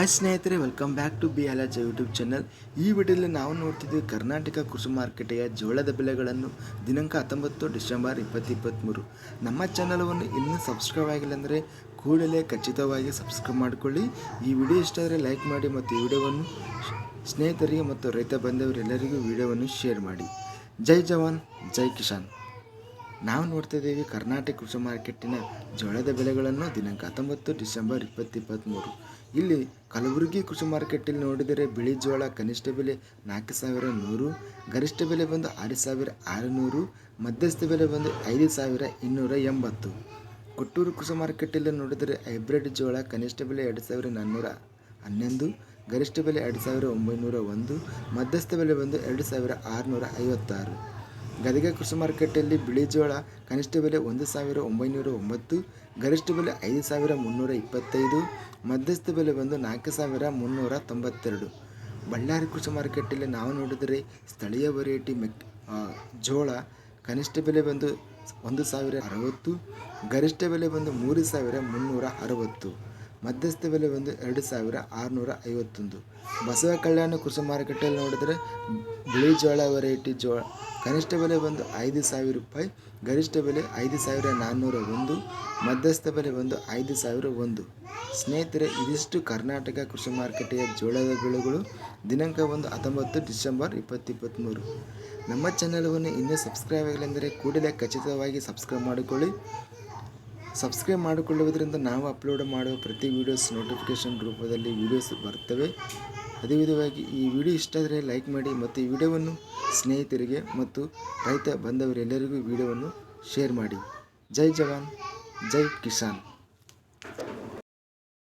Hi ಸ್ನೇಹಿತರೆ, welcome back to ಬಿ ಅಲಜ್ ಯೂಟ್ಯೂಬ್ ಚಾನಲ್. ಈ ವಿಡಿಯೋದಲ್ಲಿ ನಾವು ನೋಡ್ತಿದ್ವಿ ಕರ್ನಾಟಕ ಕೃಷಿ ಮಾರುಕಟ್ಟೆಯ ಜೋಳದ ಬೆಲೆಗಳನ್ನು ದಿನಾಂಕ 19 ಡಿಸೆಂಬರ್ 2023. ನಮ್ಮ ಚಾನಲವನ್ನು ಇನ್ನೂ ಸಬ್ಸ್ಕ್ರೈಬ್ ಆಗಿಲ್ಲ ಅಂದರೆ ಕೂಡಲೇ ಖಚಿತವಾಗಿ ಸಬ್ಸ್ಕ್ರೈಬ್ ಮಾಡಿಕೊಳ್ಳಿ. ಈ ವಿಡಿಯೋ ಇಷ್ಟ ಆದರೆ ಲೈಕ್ ಮಾಡಿ ಮತ್ತು ಈ ವಿಡಿಯೋವನ್ನು ಸ್ನೇಹಿತರಿಗೆ ಮತ್ತು ರೈತ ಬಂಧವರೆಲ್ಲರಿಗೂ ವಿಡಿಯೋವನ್ನು ಶೇರ್ ಮಾಡಿ. ಜೈ ಜವಾನ್, ಜೈ ಕಿಸಾನ್. ನಾವು ನೋಡ್ತಿದ್ದೀವಿ ಕರ್ನಾಟಕ ಕೃಷಿ ಮಾರ್ಕೆಟಿನ ಜೋಳದ ಬೆಲೆಗಳನ್ನು ದಿನಾಂಕ 19 ಡಿಸೆಂಬರ್ 2023. ಇಲ್ಲಿ ಕಲಬುರಗಿ ಕೃಷಿ ಮಾರ್ಕೆಟಲ್ಲಿ ನೋಡಿದರೆ ಬಿಳಿ ಜೋಳ ಕನಿಷ್ಠ ಬೆಲೆ 4100, ಗರಿಷ್ಠ ಬೆಲೆ ಬಂದು 6600, ಮಧ್ಯಸ್ಥ ಬೆಲೆ ಬಂದು 5280. ಕೊಟ್ಟೂರು ಕೃಷಿ ಮಾರ್ಕೆಟಲ್ಲಿ ನೋಡಿದರೆ ಹೈಬ್ರಿಡ್ ಜೋಳ ಕನಿಷ್ಠ ಬೆಲೆ 2411, ಗರಿಷ್ಠ ಬೆಲೆ 2901, ಮಧ್ಯಸ್ಥ ಬೆಲೆ ಬಂದು 2656. ಗದಗ ಕೃಷಿ ಮಾರ್ಕೆಟಲ್ಲಿ ಬಿಳಿ ಜೋಳ ಕನಿಷ್ಠ ಬೆಲೆ 1909, ಗರಿಷ್ಠ ಬೆಲೆ 5325, ಮಧ್ಯಸ್ಥ ಬೆಲೆ ಬಂದು 4392. ಬಳ್ಳಾರಿ ಕೃಷಿ ಮಾರ್ಕೆಟಲ್ಲಿ ನಾವು ನೋಡಿದರೆ ಸ್ಥಳೀಯ ವೆರೈಟಿ ಜೋಳ ಕನಿಷ್ಠ ಬೆಲೆ ಬಂದು 1060, ಗರಿಷ್ಠ ಬೆಲೆ ಬಂದು 3360, ಮಧ್ಯಸ್ಥ ಬೆಲೆ ಬಂದು 2651. ಬಸವ ಕಲ್ಯಾಣ ಕೃಷಿ ಮಾರುಕಟ್ಟೆಯಲ್ಲಿ ನೋಡಿದರೆ ಬಿಳಿ ಜೋಳ ವೆರೈಟಿ ಜೋಳ ಕನಿಷ್ಠ ಬೆಲೆ ಬಂದು 5000 ರೂಪಾಯಿ, ಗರಿಷ್ಠ ಬೆಲೆ 5401, ಮಧ್ಯಸ್ಥ ಬೆಲೆ ಬಂದು 5001. ಸ್ನೇಹಿತರೆ, ಇದಿಷ್ಟು ಕರ್ನಾಟಕ ಕೃಷಿ ಮಾರುಕಟ್ಟೆಯ ಜೋಳದ ಬೆಲೆಗಳು ದಿನಾಂಕ 19 ಡಿಸೆಂಬರ್ 2023. ನಮ್ಮ ಚಾನಲನ್ನು ಇನ್ನೂ ಸಬ್ಸ್ಕ್ರೈಬ್ ಆಗಿಲ್ಲ ಕೂಡಲೇ ಖಚಿತವಾಗಿ ಸಬ್ಸ್ಕ್ರೈಬ್ ಮಾಡಿಕೊಳ್ಳಿ. ಸಬ್ಸ್ಕ್ರೈಬ್ ಮಾಡಿಕೊಳ್ಳುವುದರಿಂದ ನಾವು ಅಪ್ಲೋಡ್ ಮಾಡುವ ಪ್ರತಿ ವೀಡಿಯೋಸ್ ನೋಟಿಫಿಕೇಷನ್ ರೂಪದಲ್ಲಿ ವೀಡಿಯೋಸ್ ಬರ್ತವೆ. ಅದೇ ವಿಧವಾಗಿ ಈ ವಿಡಿಯೋ ಇಷ್ಟ ಆದರೆ ಲೈಕ್ ಮಾಡಿ ಮತ್ತು ಈ ವಿಡಿಯೋವನ್ನು ಸ್ನೇಹಿತರಿಗೆ ಮತ್ತು ರೈತ ಬಂಧವರೆಲ್ಲರಿಗೂ ವಿಡಿಯೋವನ್ನು ಶೇರ್ ಮಾಡಿ. ಜೈ ಜವಾನ್, ಜೈ ಕಿಸಾನ್.